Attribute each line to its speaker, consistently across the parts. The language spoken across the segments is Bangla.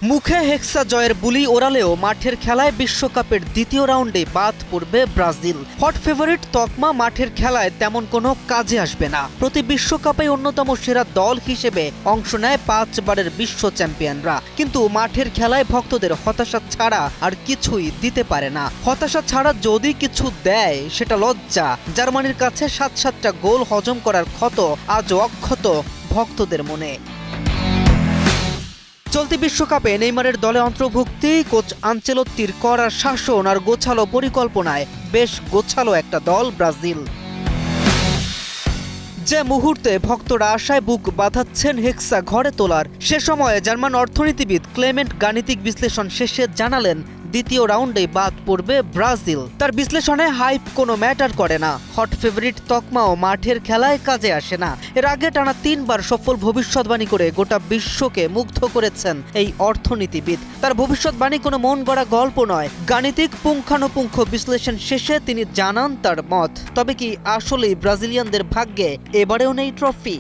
Speaker 1: মুখে হেক্সা জয়ের বুলি ওড়ালেও মাঠের খেলায় বিশ্বকাপের দ্বিতীয় রাউন্ডে বাদ পড়বে ব্রাজিল। হট ফেভারিট তকমা মাঠের খেলায় তেমন কোনো কাজে আসবে না। প্রতি বিশ্বকাপে অন্যতম সেরা দল হিসেবে অংশ নেয় 5 বারের বিশ্ব চ্যাম্পিয়নরা, কিন্তু মাঠের খেলায় ভক্তদের হতাশা ছাড়া আর কিছুই দিতে পারে না। হতাশা ছাড়া যদি কিছু দেয় সেটা লজ্জা। জার্মানির কাছে 7-7টা গোল হজম করার ক্ষত আজও অক্ষত ভক্তদের মনে। চলতি বিশ্বকাপে নেইমারের দলে অন্তর্ভুক্তি, কোচ আনচেলত্তির কড়া শাসন আর গোছালো পরিকল্পনায় বেশ গোছালো একটা দল ব্রাজিল। যে মুহূর্তে ভক্তরা আশায় বুক বাঁধাচ্ছেন হেক্সা ঘরে তোলার, সে সময়ে জার্মান অর্থনীতিবিদ ক্লেমেন্ট গাণিতিক বিশ্লেষণ শেষে জানালেন দ্বিতীয় রাউন্ডে বাদ পড়বে ব্রাজিল। তার বিশ্লেষণে হাইপ কোনো ম্যাটার করে না, হট ফেভারিট তকমাও মাঠের খেলায় কাজে আসে না। এর আগে টানা 3 বার সফল ভবিষ্যৎবাণী করে গোটা বিশ্বকে মুগ্ধ করেছেন এই অর্থনীতিবিদ। তার ভবিষ্যৎবাণী কোনো মন গড়া গল্প নয়। গাণিতিক পুঙ্খানুপুঙ্খ বিশ্লেষণ শেষে তিনি জানান তার মত। তবে কি আসলেই ব্রাজিলিয়ানদের ভাগ্যে এবারেও নেই ট্রফি?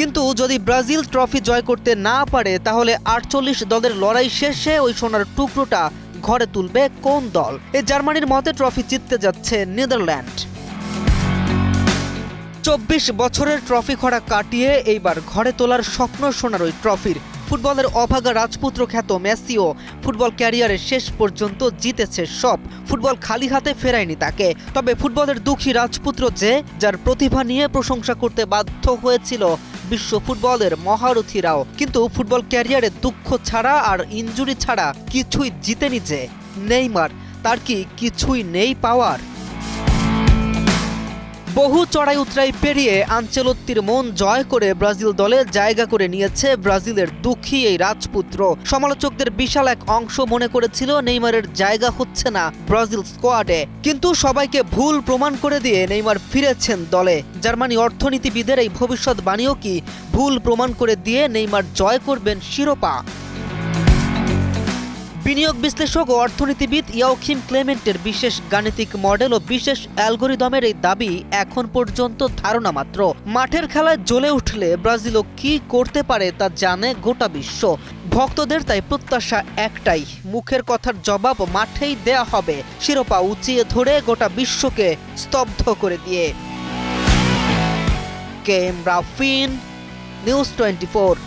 Speaker 1: কিন্তু যদি ব্রাজিল ট্রফি জয় করতে না পারে, তাহলে 48 দলের লড়াই শেষে ওই সোনার টুকরোটা ঘরে তুলবে কোন দল? এই জার্মানির মতে ট্রফি জিততে যাচ্ছে নেদারল্যান্ড। 24 বছরের ট্রফি খরা কাটিয়ে এইবার ঘরে তোলার স্বপ্ন সোনার ওই ট্রফির। ফুটবলের অভাগা রাজপুত্র খ্যাত মেসিও ফুটবল ক্যারিয়ারের শেষ পর্যন্ত জিতেছে সব। ফুটবল খালি হাতে ফেরায়নি তাকে। তবে ফুটবলের দুঃখী রাজপুত্র যে, যার প্রতিভা নিয়ে প্রশংসা করতে বাধ্য হয়েছিল বিশ্ব ফুটবলের মহারথীরাও, কিন্তু ফুটবল ক্যারিয়ারে দুঃখ ছাড়া আর ইনজুরি ছাড়া কিছুই জিতেনি যে। নেইমার, তার কি কিছুই নেই পাওয়ার? বহু চড়াই উতরাই পেরিয়ে আনচেলত্তির মন জয় করে ব্রাজিল দলে জায়গা করে নিয়েছে ব্রাজিলের দুঃখী এই রাজপুত্র। সমালোচকদের বিশাল এক অংশ মনে করেছিল নেইমারের জায়গা হচ্ছে না ব্রাজিল স্কোয়াডে, কিন্তু সবাইকে ভুল প্রমাণ করে দিয়ে নেইমার ফিরেছেন দলে। জার্মানি অর্থনীতিবিদের এই ভবিষ্যৎবাণীও কি ভুল প্রমাণ করে দিয়ে নেইমার জয় করবেন শিরোপা? বিনিয়োগ বিশ্লেষক ও অর্থনীতিবিদ ইয়োখিম ক্লেমেন্টের বিশেষ গাণিতিক মডেল ও বিশেষ অ্যালগোরিদমের এই দাবি এখন পর্যন্ত ধারণা মাত্র। মাঠের খেলায় জ্বলে উঠলে ব্রাজিলও কি করতে পারে তা জানে গোটা বিশ্ব। ভক্তদের তাই প্রত্যাশা একটাই, মুখের কথার জবাব মাঠেই দেয়া হবে, শিরোপা উঁচিয়ে ধরে গোটা বিশ্বকে স্তব্ধ করে দিয়ে। K M Rafin, news 24।